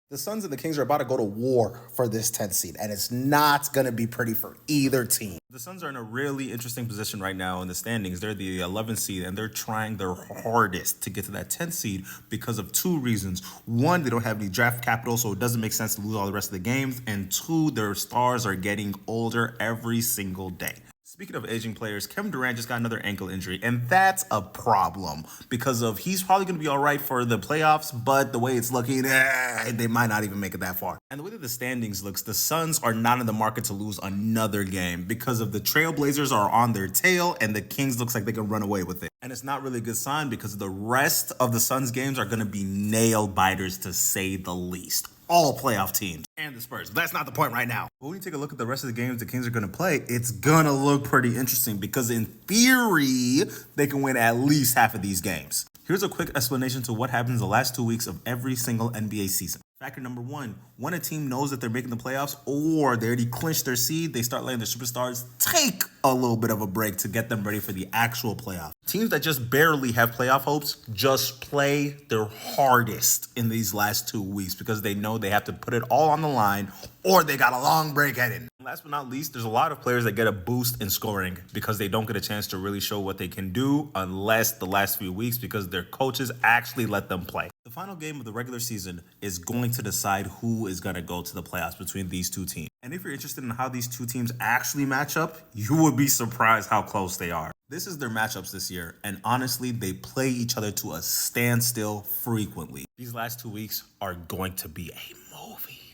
The Suns and the Kings are about to go to war for this 10th seed, and it's not going to be pretty for either team. The Suns are in a really interesting position right now in the standings. They're the 11th seed, and they're trying their hardest to get to that 10th seed because of two reasons. One, they don't have any draft capital, so it doesn't make sense to lose all the rest of the games. And two, their stars are getting older every single day. Speaking of aging players, Kevin Durant just got another ankle injury, and that's a problem because of he's probably going to be all right for the playoffs, but the way it's looking, they might not even make it that far. And the way that the standings looks, the Suns are not in the market to lose another game because of the Trailblazers are on their tail, and the Kings looks like they can run away with it. And it's not really a good sign because the rest of the Suns games are going to be nail biters to say the least. All playoff teams and the Spurs. But that's not the point right now. But when you take a look at the rest of the games the Kings are going to play, it's going to look pretty interesting because in theory, they can win at least half of these games. Here's a quick explanation to what happens the last 2 weeks of every single NBA season. Factor number one, when a team knows that they're making the playoffs or they already clinched their seed, they start letting their superstars take a little bit of a break to get them ready for the actual playoff. Teams that just barely have playoff hopes just play their hardest in these last 2 weeks because they know they have to put it all on the line or they got a long break headed. Last but not least, there's a lot of players that get a boost in scoring because they don't get a chance to really show what they can do unless the last few weeks because their coaches actually let them play. The final game of the regular season is going to decide who is going to go to the playoffs between these two teams. And if you're interested in how these two teams actually match up, you would be surprised how close they are. This is their matchups this year, and honestly, they play each other to a standstill frequently. These last 2 weeks are going to be a movie.